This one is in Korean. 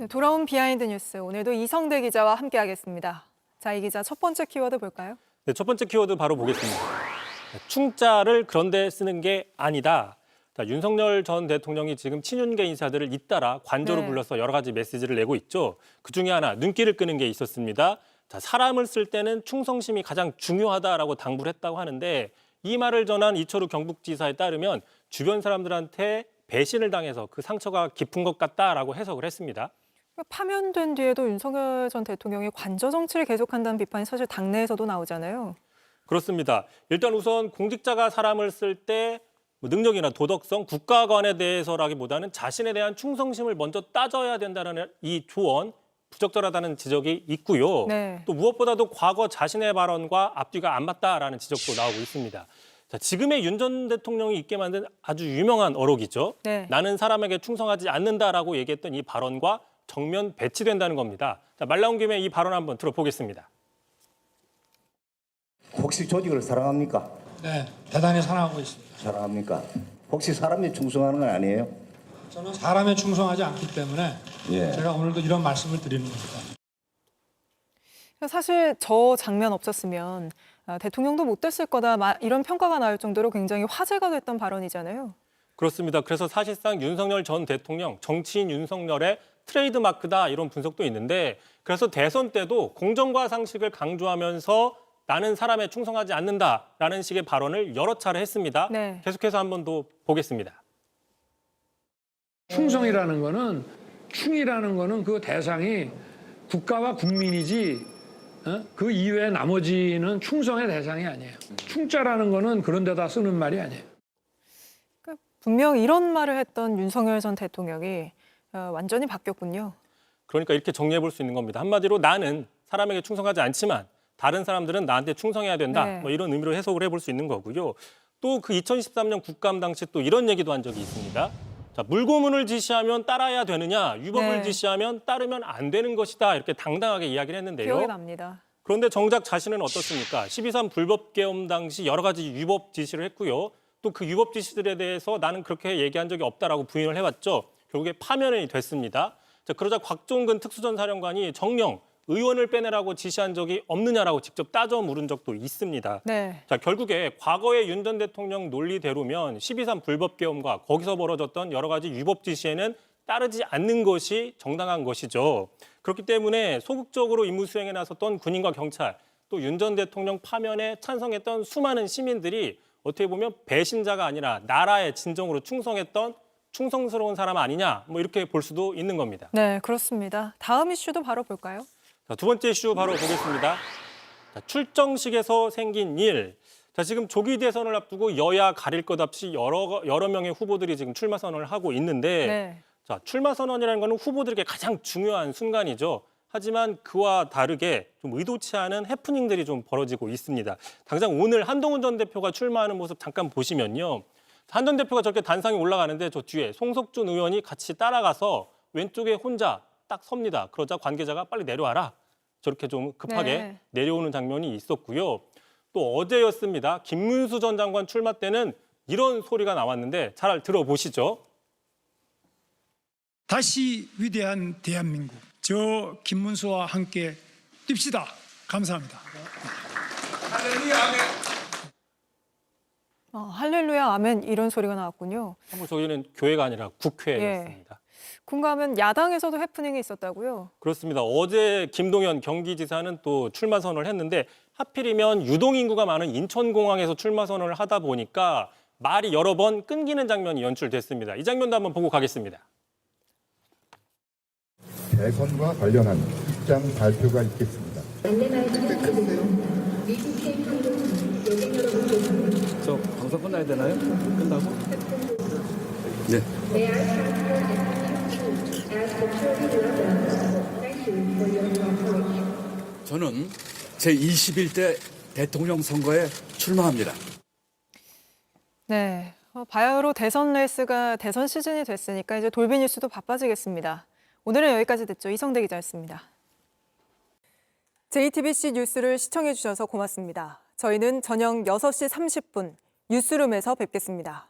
네, 돌아온 비하인드 뉴스, 오늘도 이성대 기자와 함께하겠습니다. 자, 이 기자 첫 번째 키워드 볼까요? 네, 첫 번째 키워드 바로 보겠습니다. 충자를 그런데 쓰는 게 아니다. 자, 윤석열 전 대통령이 지금 친윤계 인사들을 잇따라 관저로 네. 불러서 여러 가지 메시지를 내고 있죠. 그중에 하나 눈길을 끄는 게 있었습니다. 자, 사람을 쓸 때는 충성심이 가장 중요하다라고 당부를 했다고 하는데 이 말을 전한 이철우 경북지사에 따르면 주변 사람들한테 배신을 당해서 그 상처가 깊은 것 같다라고 해석을 했습니다. 파면된 뒤에도 윤석열 전 대통령이 관저 정치를 계속한다는 비판이 사실 당내에서도 나오잖아요. 그렇습니다. 일단 우선 공직자가 사람을 쓸 때 능력이나 도덕성, 국가관에 대해서라기보다는 자신에 대한 충성심을 먼저 따져야 된다는 이 조언, 부적절하다는 지적이 있고요. 네. 또 무엇보다도 과거 자신의 발언과 앞뒤가 안 맞다라는 지적도 나오고 있습니다. 자, 지금의 윤 전 대통령이 있게 만든 아주 유명한 어록이죠. 네. 나는 사람에게 충성하지 않는다라고 얘기했던 이 발언과 정면 배치된다는 겁니다. 자, 말 나온 김에 이 발언 한번 들어보겠습니다. 혹시 조직을 사랑합니까? 네, 대단히 사랑하고 있습니다. 사랑합니까? 혹시 사람에 충성하는 건 아니에요? 저는 사람에 충성하지 않기 때문에 예. 제가 오늘도 이런 말씀을 드리는 겁니다. 사실 저 장면 없었으면 대통령도 못 됐을 거다 이런 평가가 나올 정도로 굉장히 화제가 됐던 발언이잖아요. 그렇습니다. 그래서 사실상 윤석열 전 대통령, 정치인 윤석열의 트레이드마크다 이런 분석도 있는데 그래서 대선 때도 공정과 상식을 강조하면서 나는 사람에 충성하지 않는다라는 식의 발언을 여러 차례 했습니다. 네. 계속해서 한 번 더 보겠습니다. 충성이라는 거는 충이라는 거는 그 대상이 국가와 국민이지 그 이외의 나머지는 충성의 대상이 아니에요. 충자라는 거는 그런 데다 쓰는 말이 아니에요. 분명 이런 말을 했던 윤석열 전 대통령이 완전히 바뀌었군요. 그러니까 이렇게 정리해 볼 수 있는 겁니다. 한마디로 나는 사람에게 충성하지 않지만 다른 사람들은 나한테 충성해야 된다. 네. 뭐 이런 의미로 해석을 해볼 수 있는 거고요. 또 그 2013년 국감 당시 또 이런 얘기도 한 적이 있습니다. 자, 물고문을 지시하면 따라야 되느냐, 유법을 네. 지시하면 따르면 안 되는 것이다. 이렇게 당당하게 이야기를 했는데요. 기억이 납니다. 그런데 정작 자신은 어떻습니까? 12.3 불법계엄 당시 여러 가지 유법 지시를 했고요. 또 그 유법 지시들에 대해서 나는 그렇게 얘기한 적이 없다라고 부인을 해왔죠. 결국에 파면이 됐습니다. 자, 그러자 곽종근 특수전사령관이 정령 의원을 빼내라고 지시한 적이 없느냐라고 직접 따져 물은 적도 있습니다. 네. 자, 결국에 과거의 윤 전 대통령 논리대로면 12.3 불법계엄과 거기서 벌어졌던 여러 가지 유법 지시에는 따르지 않는 것이 정당한 것이죠. 그렇기 때문에 소극적으로 임무 수행에 나섰던 군인과 경찰, 또 윤 전 대통령 파면에 찬성했던 수많은 시민들이 어떻게 보면 배신자가 아니라 나라에 진정으로 충성했던 충성스러운 사람 아니냐, 뭐 이렇게 볼 수도 있는 겁니다. 네, 그렇습니다. 다음 이슈도 바로 볼까요? 자, 두 번째 이슈 바로 보겠습니다. 자, 출정식에서 생긴 일. 자, 지금 조기 대선을 앞두고 여야 가릴 것 없이 여러 명의 후보들이 지금 출마 선언을 하고 있는데 네. 자, 출마 선언이라는 거는 후보들에게 가장 중요한 순간이죠. 하지만 그와 다르게 좀 의도치 않은 해프닝들이 좀 벌어지고 있습니다. 당장 오늘 한동훈 전 대표가 출마하는 모습 잠깐 보시면요. 한 전 대표가 저렇게 단상에 올라가는데 저 뒤에 송석준 의원이 같이 따라가서 왼쪽에 혼자 딱 섭니다. 그러자 관계자가 빨리 내려와라. 저렇게 좀 급하게 네. 내려오는 장면이 있었고요. 또 어제였습니다. 김문수 전 장관 출마 때는 이런 소리가 나왔는데 잘 들어보시죠. 다시 위대한 대한민국, 저 김문수와 함께 뜁시다. 감사합니다. 할렐루야 아멘 이런 소리가 나왔군요. 사실 저희는 교회가 아니라 국회였습니다. 그런가 하면 야당에서도 해프닝이 있었다고요? 그렇습니다. 어제 김동연 경기지사는 또 출마 선언을 했는데 하필이면 유동인구가 많은 인천공항에서 출마 선언을 하다 보니까 말이 여러 번 끊기는 장면이 연출됐습니다. 이 장면도 한번 보고 가겠습니다. 대선과 관련한 입장 발표가 있겠습니다. 저 방송 끝나야 되나요? 끝나고? 네. 저는 제21대 대통령 선거에 출마합니다. 네. 바야흐로 대선 레이스가 대선 시즌이 됐으니까 이제 돌비 뉴스도 바빠지겠습니다. 오늘은 여기까지 듣죠. 이성대 기자였습니다. JTBC 뉴스를 시청해 주셔서 고맙습니다. 저희는 저녁 6시 30분 뉴스룸에서 뵙겠습니다.